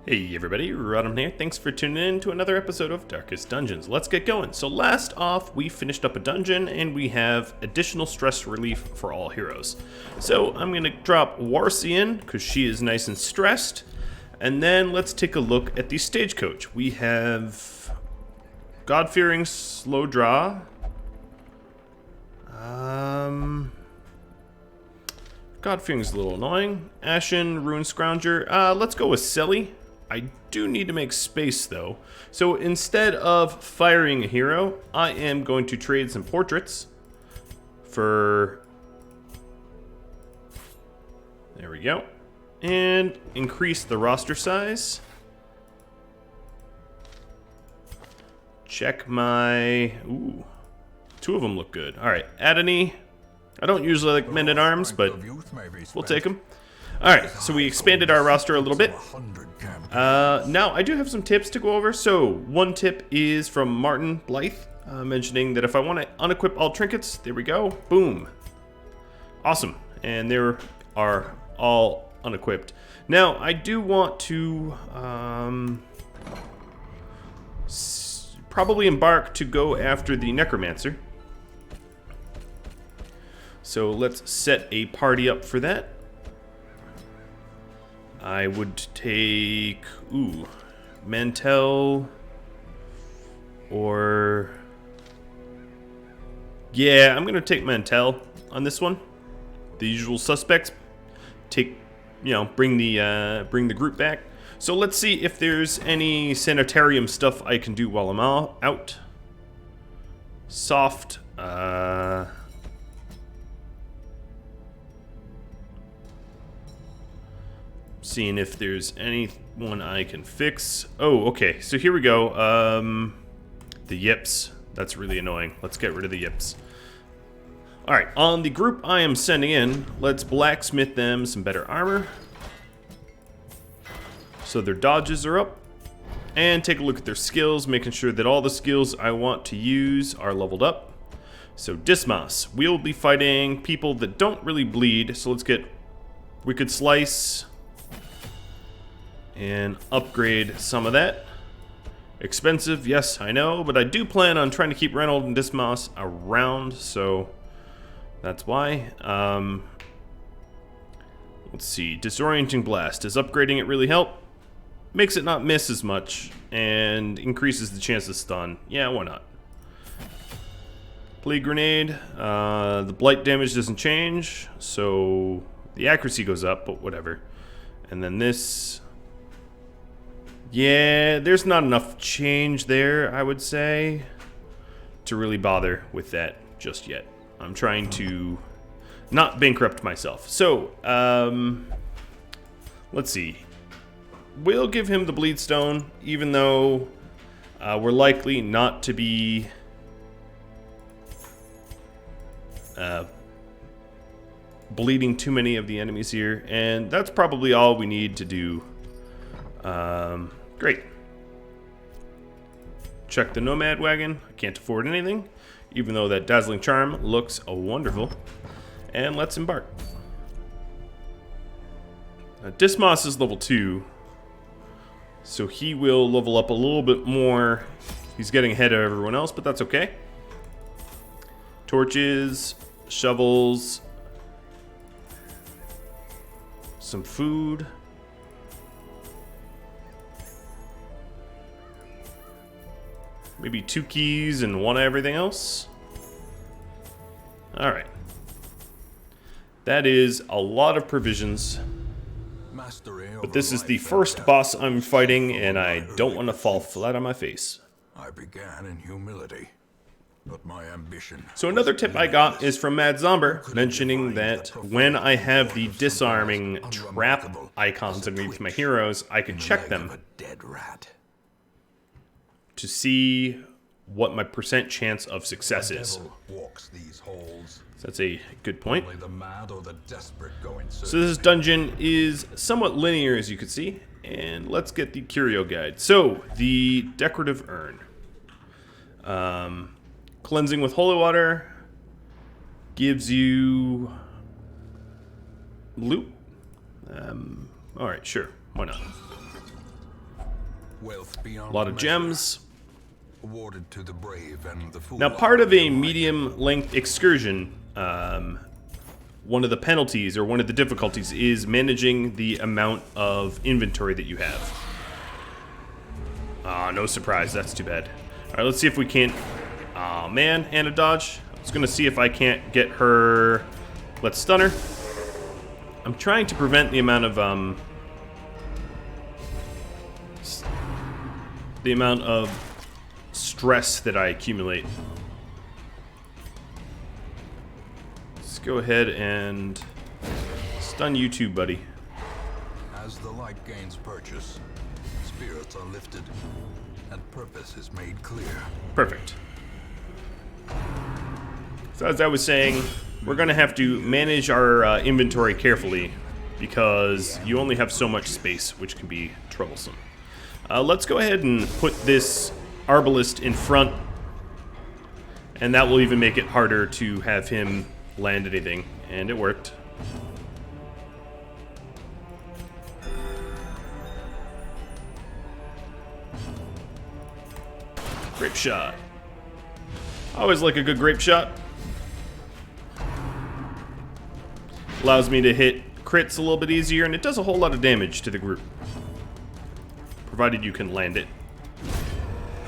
Hey everybody, Rhadamant here. Thanks for tuning in to another episode of Darkest Dungeons. Let's get going. So last off, we finished up a dungeon and we have additional stress relief for all heroes. So I'm going to drop Warsi in because she is nice and stressed. And then let's take a look at the stagecoach. We have God-fearing slow draw. God-fearing's a little annoying. Ashen, Rune Scrounger. Let's go with Selly. I do need to make space though. So instead of firing a hero, I am going to trade some portraits for... There we go. And increase the roster size. Check my... Ooh. Two of them look good. Alright, Adony. I don't usually like men-at-arms, but we'll take them. Alright, so we expanded our roster a little bit. Now, I do have some tips to go over. So, one tip is from Martin Blythe, mentioning that if I want to unequip all trinkets, there we go, boom. Awesome, and they are all unequipped. Now, I do want to probably embark to go after the Necromancer. So, let's set a party up for that. I would take, Mantell, or, yeah, I'm gonna take Mantell on this one. The usual suspects, bring the group back. So let's see if there's any sanitarium stuff I can do while I'm out. Soft, seeing if there's anyone I can fix. Oh, okay. So here we go. The yips. That's really annoying. Let's get rid of the yips. Alright, on the group I am sending in, let's blacksmith them some better armor. So their dodges are up. And take a look at their skills, making sure that all the skills I want to use are leveled up. So Dismas. We'll be fighting people that don't really bleed. So let's get Wicked Slice and upgrade some of that. Expensive, yes, I know, but I do plan on trying to keep Reynold and Dismas around, so that's why. Let's see, Disorienting Blast. Does upgrading it really help? Makes it not miss as much, and increases the chance of stun. Yeah, why not? Plague Grenade. The blight damage doesn't change, so the accuracy goes up, but whatever. And then this... Yeah, there's not enough change there, I would say, to really bother with that just yet. I'm trying to not bankrupt myself. So, let's see. We'll give him the Bleed Stone, even though we're likely not to be bleeding too many of the enemies here. And that's probably all we need to do. Great. Check the Nomad Wagon. I can't afford anything, even though that Dazzling Charm looks wonderful. And let's embark. Dismas is level 2, so he will level up a little bit more. He's getting ahead of everyone else, but that's okay. Torches, shovels, some food. Maybe 2 keys and 1 of everything else. Alright. That is a lot of provisions. But this is the first boss I'm fighting, and I don't want to fall flat on my face. I began in humility, but my ambition... So another tip I got is from Mad Zomber, mentioning that when I have the disarming trap icons underneath my heroes, I can check them to see what my % chance of success is. So that's a good point. So this dungeon is somewhat linear, as you can see, and let's get the curio guide. So the decorative urn, cleansing with holy water gives you loot. All right, sure, why not? Wealth beyond A lot of measure, gems. awarded to the brave and the fool. Now, part of a medium-length excursion, one of the penalties or one of the difficulties is managing the amount of inventory that you have. Ah, no surprise. That's too bad. All right, let's see if we can't... Aw, man, Anna dodge. I was gonna see if I can't get her... Let's stun her. I'm trying to prevent the amount of, stress that I accumulate. Let's go ahead and stun you too, buddy. As the light gains purchase, spirits are lifted, and purpose is made clear. Perfect. So as I was saying, we're going to have to manage our inventory carefully because you only have so much space, which can be troublesome. Let's go ahead and put this Arbalist in front, and that will even make it harder to have him land anything, and it worked. Grape shot. I always like a good grape shot. Allows me to hit crits a little bit easier, and it does a whole lot of damage to the group. Provided you can land it.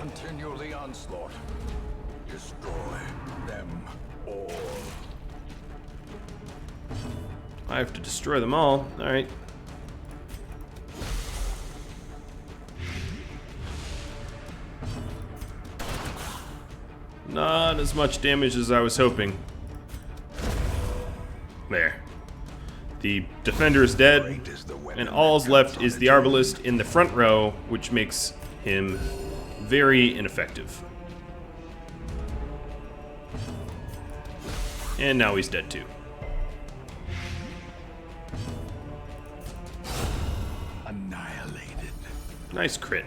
Continue the onslaught. Destroy them all. I have to destroy them all. Alright. Not as much damage as I was hoping. There. The defender is dead, and all's left is the Arbalist in the front row, which makes him very ineffective. And now he's dead too. Annihilated. Nice crit.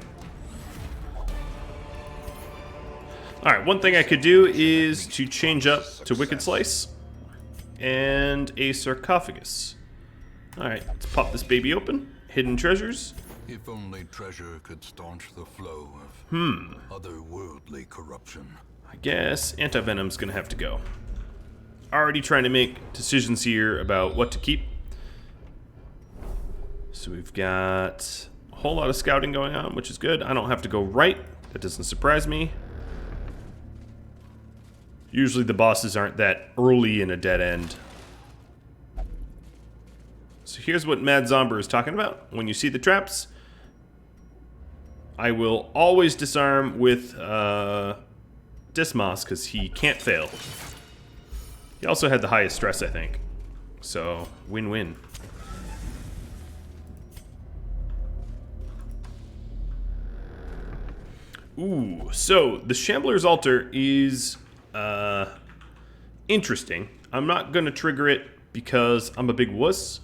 Alright, one thing I could do is to change up to Wicked Slice and a Sarcophagus. Alright, let's pop this baby open. Hidden treasures. If only treasure could staunch the flow of otherworldly corruption. I guess Anti-Venom's gonna have to go. Already trying to make decisions here about what to keep. So we've got a whole lot of scouting going on, which is good. I don't have to go right. That doesn't surprise me. Usually the bosses aren't that early in a dead end. So here's what Mad Zomber is talking about. When you see the traps, I will always disarm with Dismas because he can't fail. He also had the highest stress, I think. So, win-win. Ooh, so the Shambler's Altar is interesting. I'm not going to trigger it because I'm a big wuss.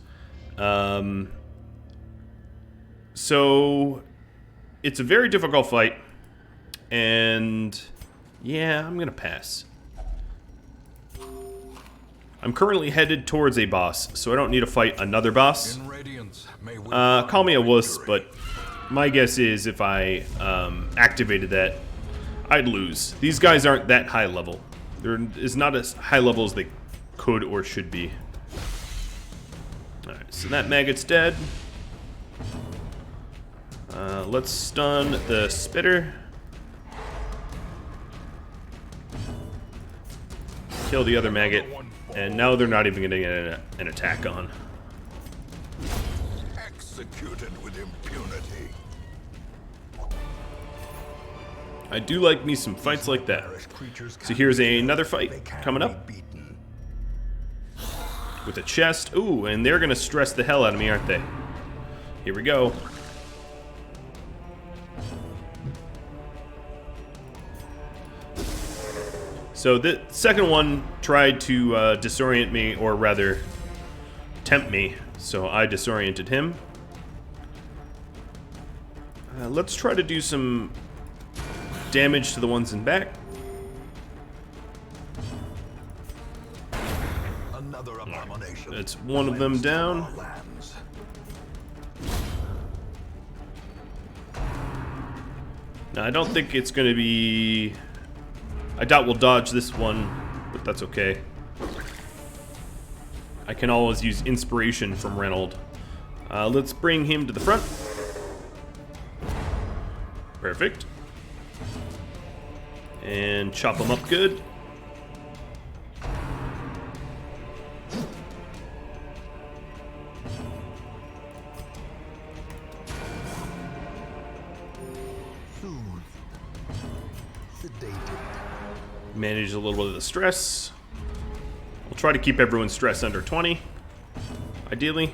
So it's a very difficult fight, and yeah, I'm gonna pass. I'm currently headed towards a boss, so I don't need to fight another boss. Call me a wuss, but my guess is if I activated that, I'd lose. These guys aren't that high level. There is not as high level as they could or should be. Alright, so that maggot's dead. Let's stun the spitter. Kill the other maggot. And now they're not even going to get an attack on. Executed with impunity. I do like me some fights like that. So here's another fight coming up. With a chest. Ooh, and they're going to stress the hell out of me, aren't they? Here we go. So the second one tried to disorient me, or rather, tempt me. So I disoriented him. Let's try to do some damage to the ones in back. Another abomination. That's one of them down. Now, I don't think it's going to be... I doubt we'll dodge this one, but that's okay. I can always use inspiration from Reynold. Let's bring him to the front. Perfect. And chop him up good. Manage a little bit of the stress. We'll try to keep everyone's stress under 20, ideally.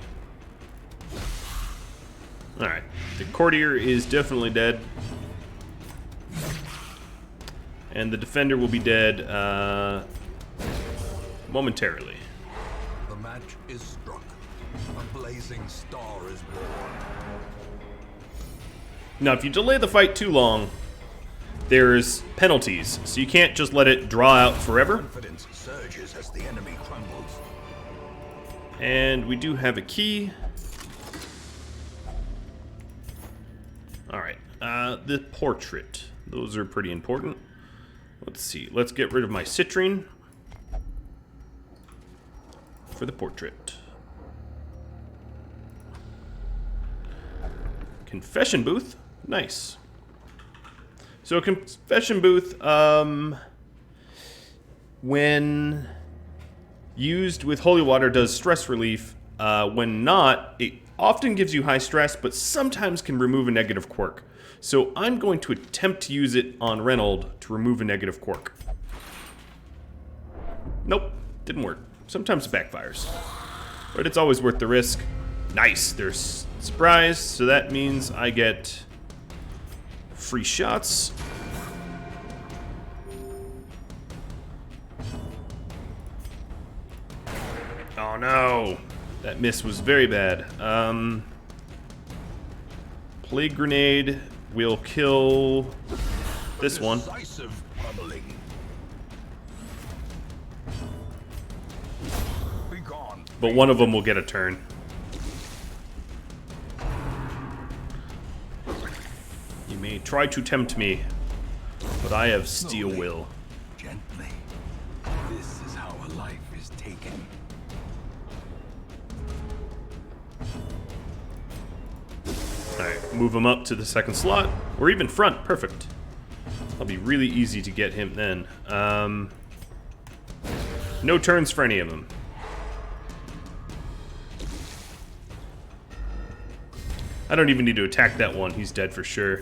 Alright, the courtier is definitely dead. And the defender will be dead momentarily. The match is struck. A blazing star is born. Now, if you delay the fight too long, there's penalties, so you can't just let it draw out forever. Confidence surges as the enemy crumbles. And we do have a key. Alright, the portrait. Those are pretty important. Let's see, let's get rid of my citrine for the portrait. Confession booth, nice. So a confession booth, when used with holy water, does stress relief. When not, it often gives you high stress, but sometimes can remove a negative quirk. So I'm going to attempt to use it on Reynold to remove a negative quirk. Nope, didn't work. Sometimes it backfires, but it's always worth the risk. Nice, there's surprise, so that means I get free shots. Oh no, that miss was very bad. Plague grenade will kill this one. But one of them will get a turn. You may try to tempt me, but I have steel will. Gently. This is how a life is taken. Alright, move him up to the second slot, or even front. Perfect. That'll be really easy to get him then. No turns for any of them. I don't even need to attack that one. He's dead for sure.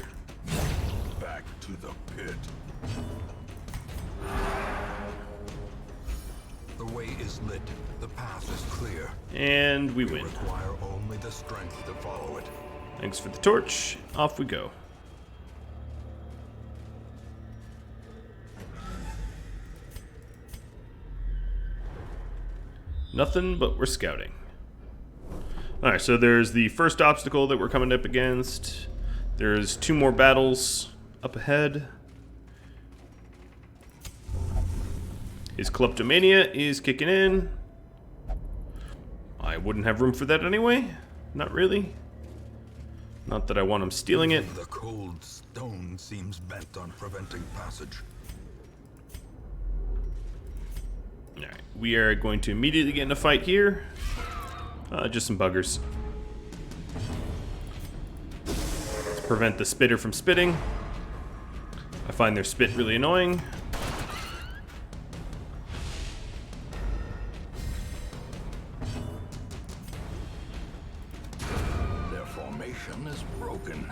Back to the pit. The way is lit. The path is clear. And we win. Require only the strength to follow it. Thanks for the torch. Off we go. Nothing, but we're scouting. Alright, so there's the first obstacle that we're coming up against. There's 2 more battles up ahead. His kleptomania is kicking in. I wouldn't have room for that anyway. Not really. Not that I want him stealing it. The cold stone seems bent on preventing passage. Alright, we are going to immediately get in a fight here. Just some buggers. Let's prevent the spitter from spitting. I find their spit really annoying. Their formation is broken.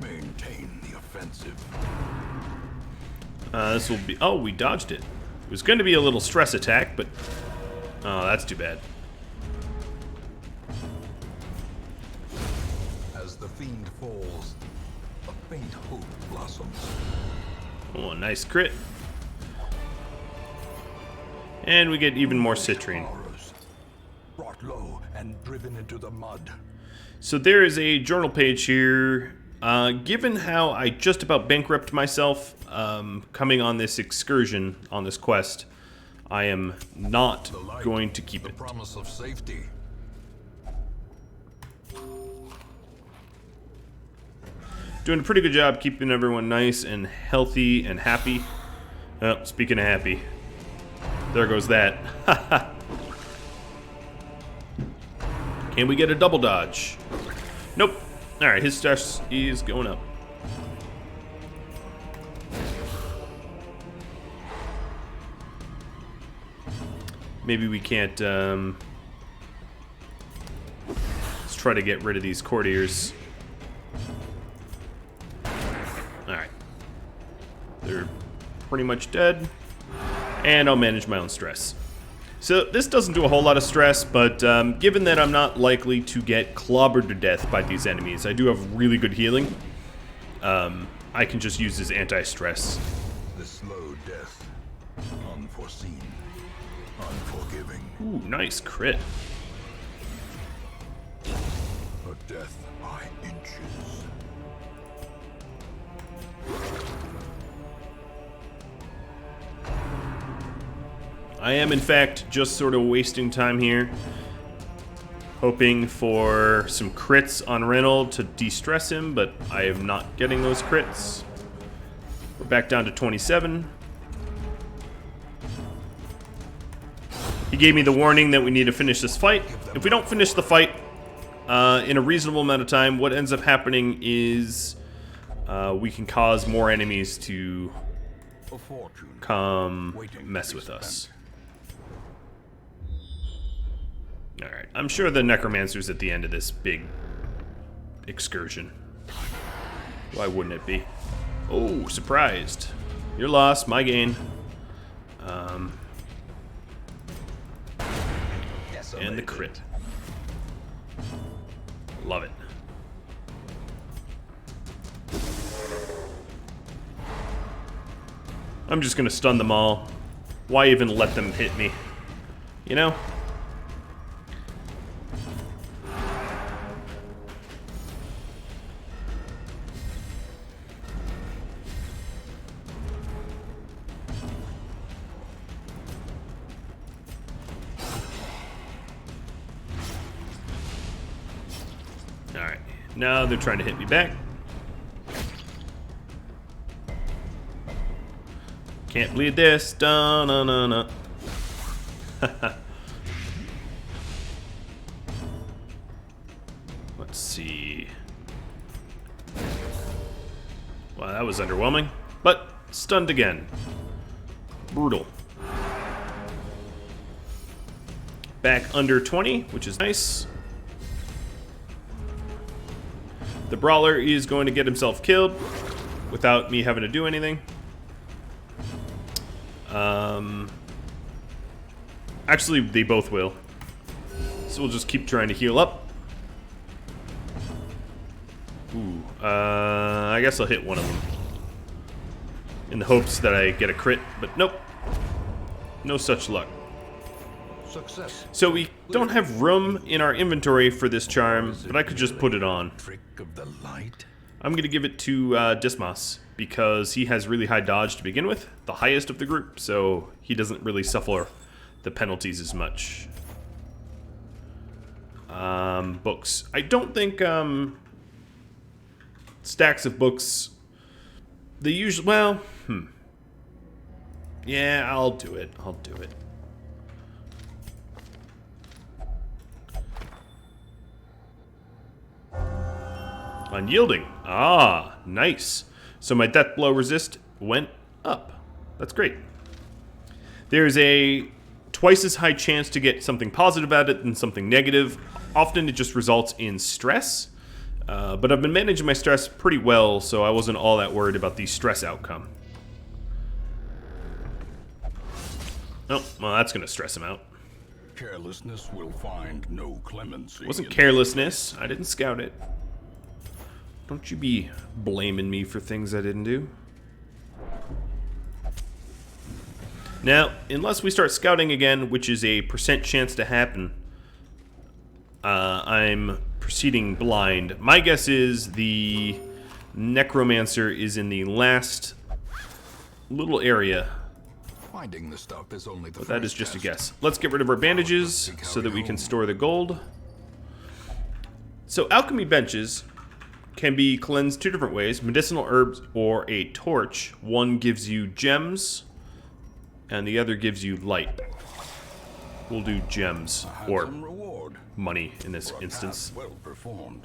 Maintain the offensive. This will be... Oh, we dodged it. It was going to be a little stress attack, but... Oh, that's too bad. As the fiend falls, a faint hope blossoms. Oh, nice crit. And we get even more citrine. Horrors, brought low and driven into the mud. So there is a journal page here. Given how I just about bankrupt myself coming on this excursion, on this quest, I am not going to keep it. The promise of safety. Doing a pretty good job keeping everyone nice and healthy and happy. Oh, speaking of happy, there goes that. Can we get a double dodge? Nope. Alright, his stress is going up. Maybe we can't, let's try to get rid of these courtiers. Alright. They're pretty much dead. And I'll manage my own stress. So this doesn't do a whole lot of stress, but given that I'm not likely to get clobbered to death by these enemies, I do have really good healing. I can just use this anti-stress. The slow death, unforeseen, unforgiving. Ooh, nice crit. A death by inches. I am, in fact, just sort of wasting time here. Hoping for some crits on Reynold to de-stress him, but I am not getting those crits. We're back down to 27. He gave me the warning that we need to finish this fight. If we don't finish the fight in a reasonable amount of time, what ends up happening is we can cause more enemies to come mess with us. Alright, I'm sure the Necromancer's at the end of this big excursion. Why wouldn't it be? Oh, surprised. Your loss, my gain. And the crit. Love it. I'm just gonna stun them all. Why even let them hit me? You know? Alright, now they're trying to hit me back. Can't bleed this. Da-na-na-na. Let's see. Wow, that was underwhelming. But stunned again. Brutal. Back under 20, which is nice. The Brawler is going to get himself killed without me having to do anything. Actually, they both will. So we'll just keep trying to heal up. Ooh, I guess I'll hit one of them. In the hopes that I get a crit, but nope. No such luck. Success. So we don't have room in our inventory for this charm, but I could just put it on. Trick of the light. I'm going to give it to Dismas, because he has really high dodge to begin with, the highest of the group, so he doesn't really suffer the penalties as much. Books. I don't think stacks of books, they usually, well, yeah, I'll do it. I'll do it. Unyielding. Ah, nice. So my death blow resist went up. That's great. There's a twice as high chance to get something positive out of it than something negative. Often it just results in stress. But I've been managing my stress pretty well, so I wasn't all that worried about the stress outcome. Oh, well, that's going to stress him out. Carelessness will find no clemency. It wasn't carelessness. I didn't scout it. Don't you be blaming me for things I didn't do. Now, unless we start scouting again, which is a % chance to happen, I'm proceeding blind. My guess is the Necromancer is in the last little area. Finding the stuff is only the But that is just a guess. Let's get rid of our bandages so that we can store the gold. So alchemy benches can be cleansed 2 different ways. Medicinal herbs or a torch. One gives you gems, and the other gives you light. We'll do gems, or reward money in this instance. well performed.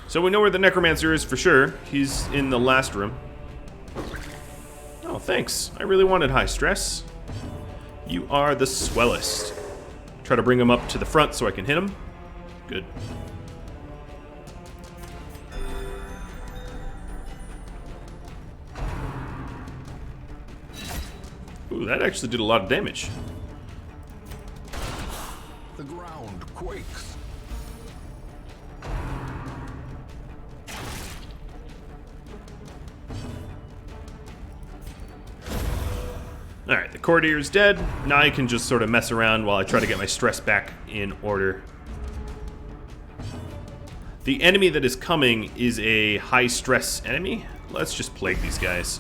So we know where the Necromancer is for sure. He's in the last room. Oh, thanks. I really wanted high stress. You are the swellest. Try to bring him up to the front so I can hit him. Good. Ooh, that actually did a lot of damage. The ground quakes. Alright, the Courtier's dead. Now I can just sort of mess around while I try to get my stress back in order. The enemy that is coming is a high stress enemy. Let's just plague these guys.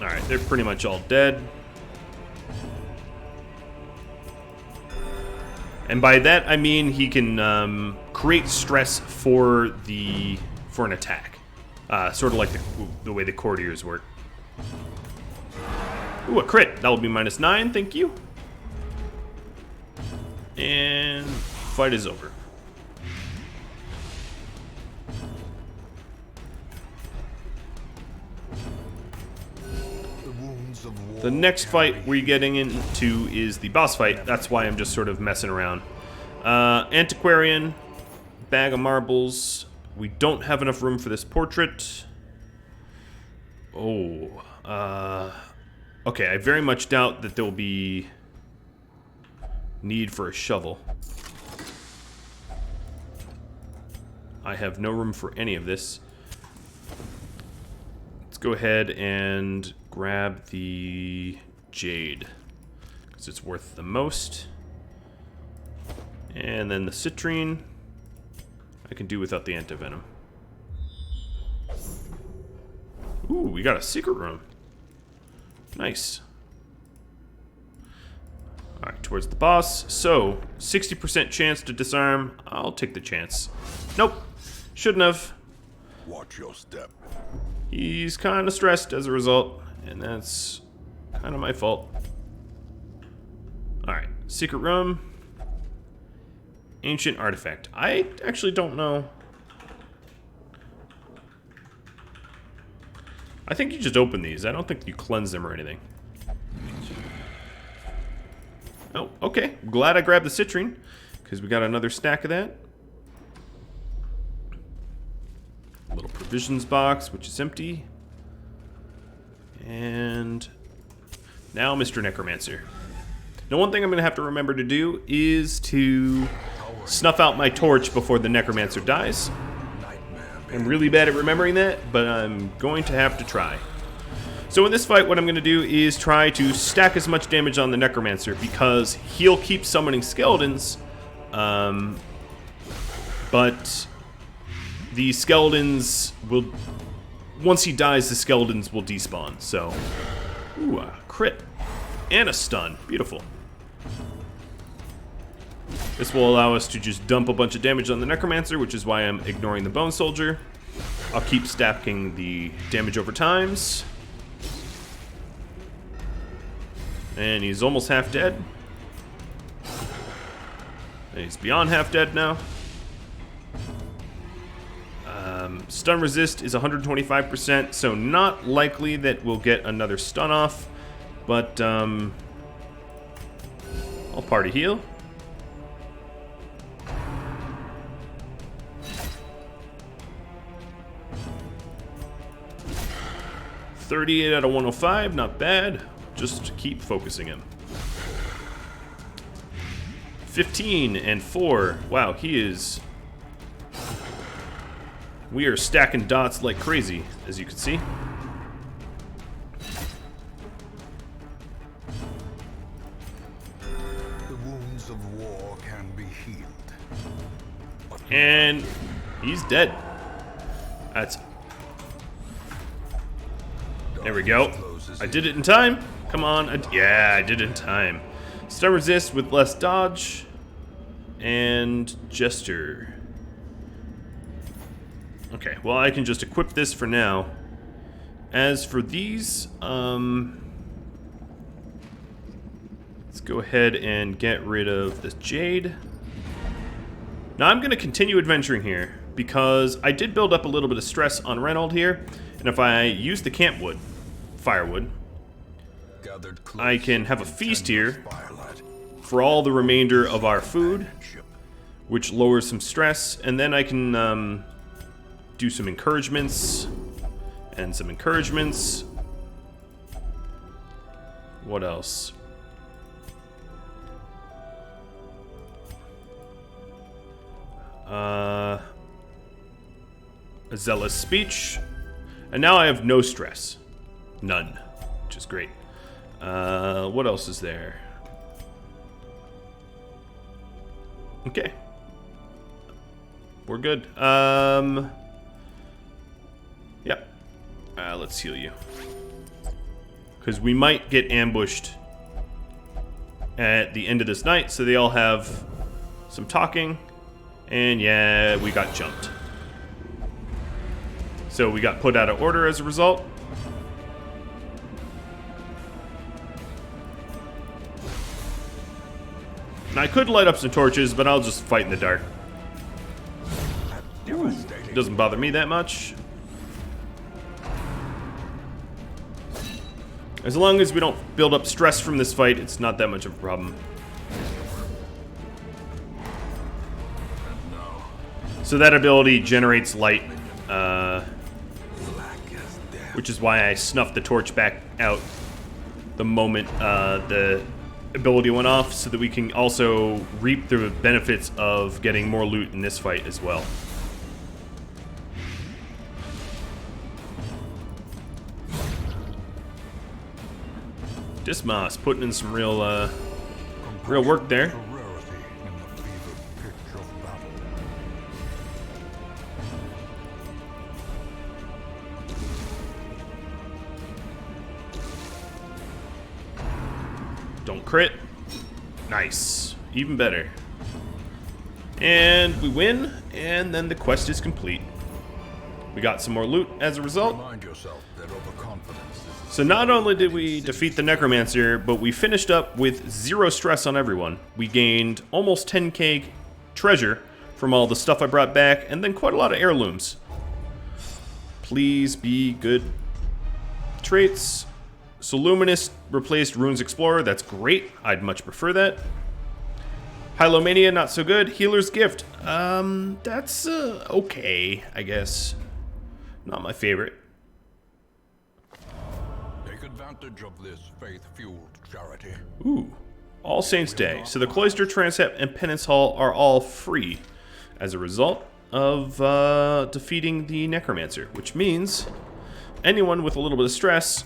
Alright, they're pretty much all dead. And by that I mean he can create stress for an attack, sort of like the way the courtiers work. Ooh, a crit! That will be -9. Thank you. And fight is over. The next fight we're getting into is the boss fight. That's why I'm just sort of messing around. Antiquarian, bag of marbles. We don't have enough room for this portrait. Oh, okay, I very much doubt that there will be need for a shovel. I have no room for any of this. Let's go ahead and grab the jade, because it's worth the most. And then the citrine, I can do without the antivenom. Ooh, we got a secret room. Nice. Alright, towards the boss. So, 60% chance to disarm. I'll take the chance. Nope. Shouldn't have. Watch your step. He's kind of stressed as a result, and that's kind of my fault. Alright, secret room. Ancient artifact. I actually don't know. I think you just open these. I don't think you cleanse them or anything. Oh, okay. Glad I grabbed the citrine, because we got another stack of that. A little provisions box, which is empty. And now Mr. Necromancer. Now, one thing I'm going to have to remember to do is to snuff out my torch before the Necromancer dies. I'm really bad at remembering that, but I'm going to have to try. So in this fight, what I'm going to do is try to stack as much damage on the Necromancer, because he'll keep summoning skeletons, but the skeletons will... Once he dies, the skeletons will despawn, so... Ooh, a crit. And a stun. Beautiful. This will allow us to just dump a bunch of damage on the Necromancer, which is why I'm ignoring the Bone Soldier. I'll keep stacking the damage over times. And he's almost half dead. And he's beyond half dead now. Stun resist is 125%, so not likely that we'll get another stun off. But, I'll party heal. .38 out of 105, not bad. Just keep focusing him. 15 and 4. Wow, he is... We are stacking dots like crazy, as you can see. The wounds of war can be healed. And he's dead. That's There we go. I did it in time. Come on. Yeah, I did it in time. Stun resist with less dodge. And Jester. Okay, well, I can just equip this for now. As for these, let's go ahead and get rid of this Jade. Now, I'm going to continue adventuring here, because I did build up a little bit of stress on Reynold here, and if I use the campwood, firewood, I can have a feast here for all the remainder of our food, which lowers some stress, and then I can do some encouragements, and some encouragements. What else? A zealous speech, and now I have no stress, none, which is great. What else is there? Okay, we're good. Yep. Let's heal you, because we might get ambushed at the end of this night. So they all have some talking. And yeah, we got jumped. So we got put out of order as a result. And I could light up some torches, but I'll just fight in the dark. It doesn't bother me that much. As long as we don't build up stress from this fight, it's not that much of a problem. So that ability generates light, which is why I snuffed the torch back out the moment the ability went off, so that we can also reap the benefits of getting more loot in this fight as well. Dismas putting in some real work there. Don't crit. Nice. Even better. And we win, and then the quest is complete. We got some more loot as a result. So not only did we defeat the Necromancer, but we finished up with 0 stress on everyone. We gained almost 10k treasure from all the stuff I brought back, and then quite a lot of heirlooms. Please be good traits. So Luminous replaced Runes Explorer. That's great. I'd much prefer that. Hylomania, not so good. Healer's Gift. That's okay, I guess. Not my favorite. Take advantage of this faith-fueled charity. Ooh. All Saints Day. So the Cloister, Transept, and Penance Hall are all free as a result of defeating the Necromancer, which means anyone with a little bit of stress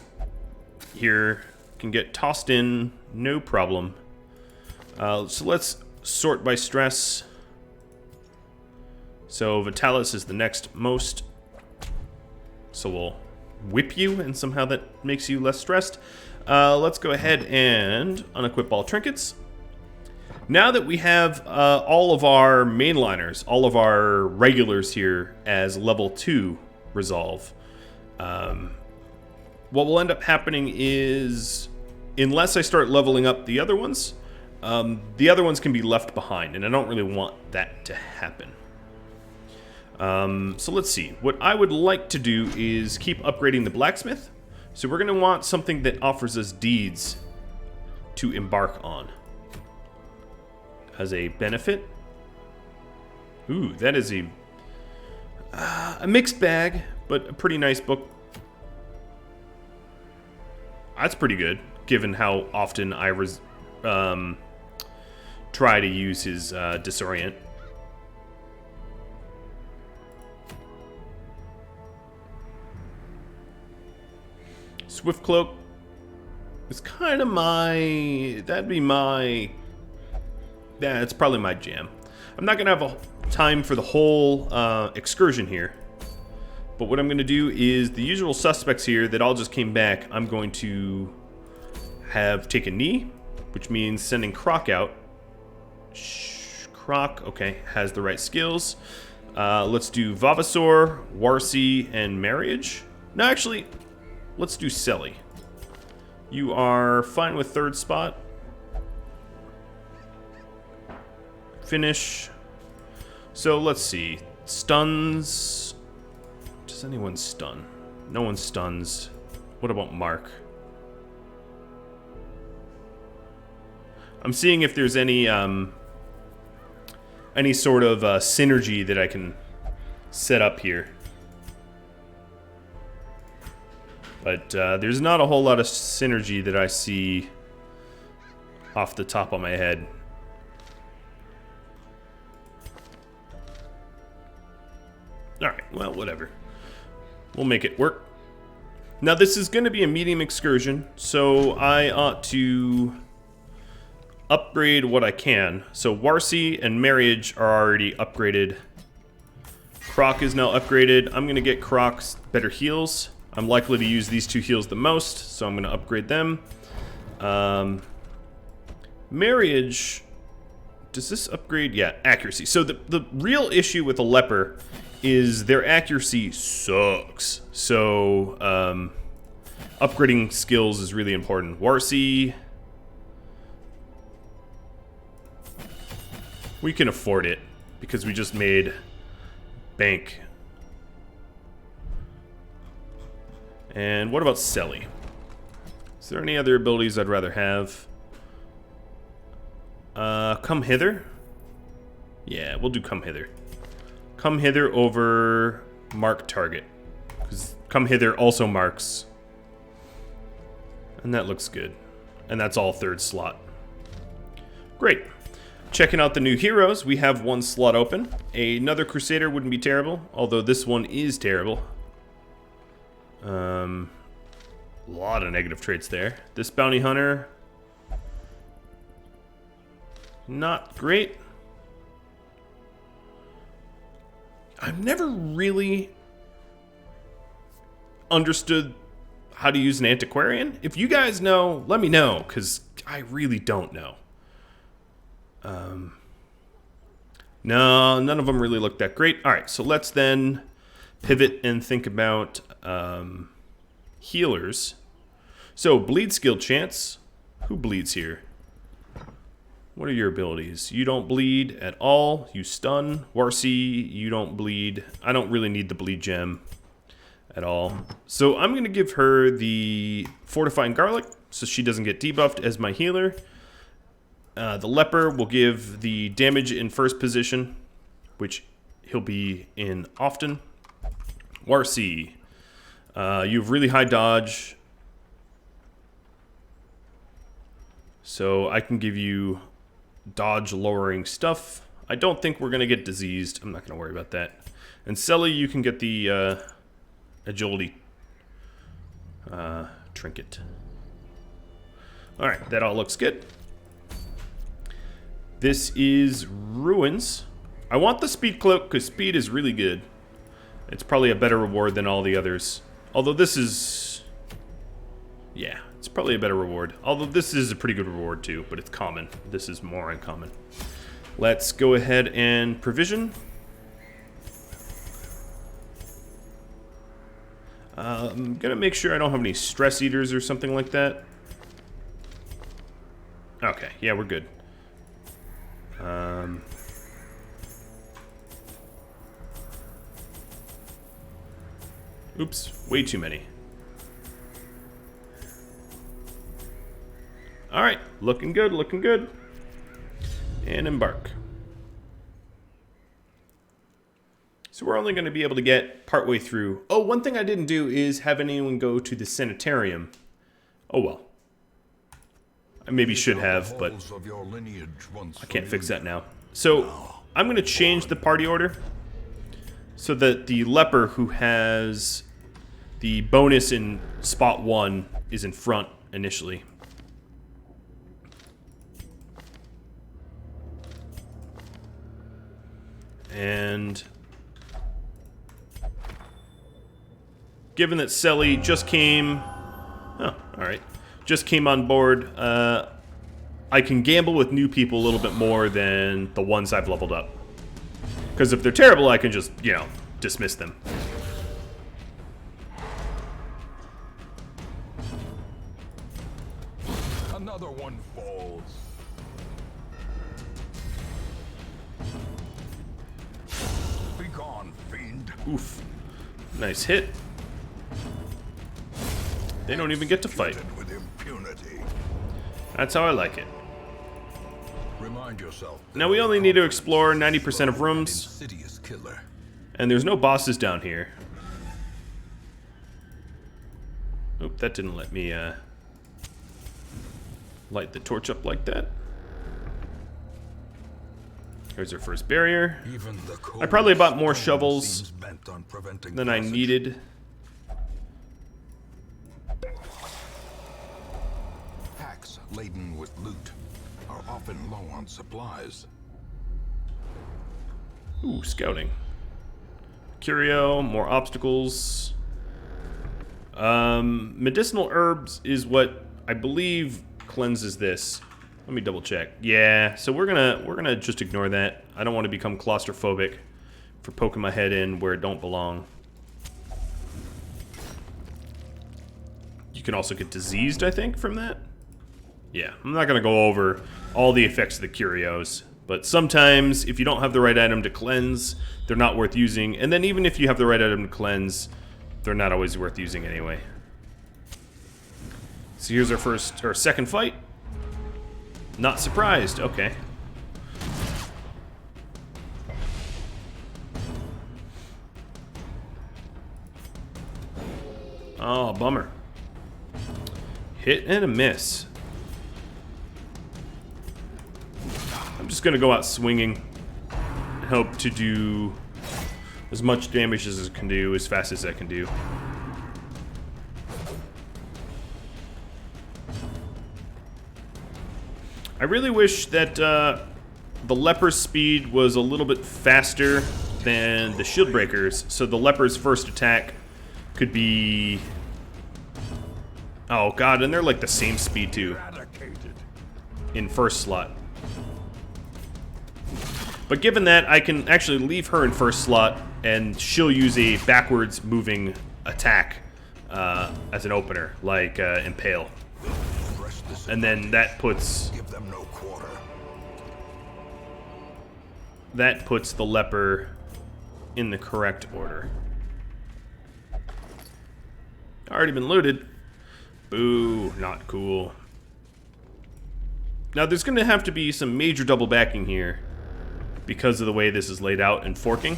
here can get tossed in, no problem. So let's sort by stress. So Vitalis is the next most. So we'll whip you, and somehow that makes you less stressed. Let's go ahead and unequip all trinkets. Now that we have all of our mainliners, all of our regulars here as level 2 resolve, what will end up happening is, unless I start leveling up the other ones can be left behind, and I don't really want that to happen. So let's see. What I would like to do is keep upgrading the blacksmith. So we're going to want something that offers us deeds to embark on as a benefit. Ooh, that is a mixed bag, but a pretty nice book. That's pretty good, given how often I try to use his disorient. Swift Cloak is kind of it's probably my jam. I'm not gonna have time for the whole excursion here, But what I'm going to do is the usual suspects here that all just came back, I'm going to have take a knee, which means sending Croc out. Croc, okay, has the right skills. Let's do Vavasaur, Warsi, and Marriage. No, actually, let's do Selly. You are fine with third spot. Finish. So let's see. Stuns. Does anyone stun? No one stuns. What about Mark? I'm seeing if there's any sort of synergy that I can set up here. But there's not a whole lot of synergy that I see off the top of my head. Alright, well, whatever. We'll make it work. Now, this is going to be a medium excursion, so I ought to upgrade what I can. So Warsi and Marriage are already upgraded. Croc is now upgraded. I'm going to get Croc's better heals. I'm likely to use these two heals the most, so I'm going to upgrade them. Marriage... Does this upgrade? Yeah, accuracy. So the real issue with the leper is their accuracy sucks. So upgrading skills is really important. Warsi, we can afford it because we just made bank. And what about Selly? Is there any other abilities I'd rather have? Come hither? Yeah, we'll do come hither. Come hither over mark target. Because come hither also marks. And that looks good. And that's all third slot. Great. Checking out the new heroes, we have one slot open. Another Crusader wouldn't be terrible, although this one is terrible. A lot of negative traits there. This Bounty Hunter, not great. I've never really understood how to use an antiquarian. If you guys know, let me know, because I really don't know. No, none of them really look that great. Alright, so let's then pivot and think about healers. So, bleed skill chance. Who bleeds here? What are your abilities? You don't bleed at all. You stun. Warsi, you don't bleed. I don't really need the bleed gem at all. So I'm going to give her the Fortifying Garlic so she doesn't get debuffed as my healer. The Leper will give the damage in first position, which he'll be in often. Warsi, you have really high dodge. So I can give you dodge lowering stuff. I don't think we're going to get diseased. I'm not going to worry about that. And Selly, you can get the agility trinket. Alright, that all looks good. This is Ruins. I want the speed cloak because speed is really good. It's probably a better reward than all the others. Although this is... yeah, it's probably a better reward. Although this is a pretty good reward too, but it's common. This is more uncommon. Let's go ahead and provision. I'm gonna make sure I don't have any stress eaters or something like that. Okay, yeah, we're good. Oops, way too many. Alright, looking good, looking good. And embark. So we're only going to be able to get partway through. Oh, one thing I didn't do is have anyone go to the sanitarium. Oh well. I maybe should have, but I can't fix that now. So I'm going to change the party order so that the leper who has the bonus in spot 1 is in front initially. And given that Selly just came... Oh, alright. Just came on board, I can gamble with new people a little bit more than the ones I've leveled up. Because if they're terrible, I can just, you know, dismiss them. Another one falls. Be gone, fiend. Oof. Nice hit. They don't even get to fight. With impunity. That's how I like it. Remind yourself. Now we only need to explore 90% of rooms. Insidious killer. And there's no bosses down here. Oop, that didn't let me light the torch up like that. Here's our first barrier. I probably bought more shovels than I needed. Packs laden with loot are often low on supplies. Ooh, scouting. Curio, more obstacles. Medicinal herbs is what I believe cleanses this. Let me double check. Yeah, so we're gonna just ignore that. I don't want to become claustrophobic for poking my head in where it don't belong. You can also get diseased, I think, from that. Yeah, I'm not gonna go over all the effects of the curios, but sometimes if you don't have the right item to cleanse, they're not worth using. And then even if you have the right item to cleanse, they're not always worth using anyway. So here's our second fight. Not surprised, okay. Oh, bummer. Hit and a miss. I'm just gonna go out swinging and hope to do as much damage as I can do, as fast as I can do. I really wish that the leper's speed was a little bit faster than the Shieldbreakers, so the leper's first attack could be... Oh god, and they're like the same speed too. In first slot. But given that, I can actually leave her in first slot, and she'll use a backwards moving attack as an opener, like Impale. And then that puts... That puts the leper in the correct order. Already been looted. Boo, not cool. Now there's gonna have to be some major double backing here because of the way this is laid out and forking.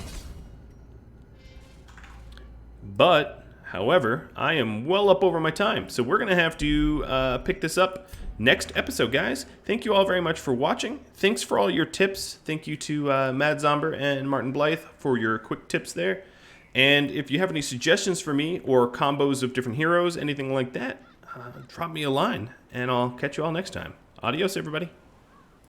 But, however, I am well up over my time, so we're gonna have to pick this up next episode, guys. Thank you all very much for watching. Thanks for all your tips. Thank you to Mad Zomber and Martin Blythe for your quick tips there. And if you have any suggestions for me or combos of different heroes, anything like that, drop me a line, and I'll catch you all next time. Adios, everybody.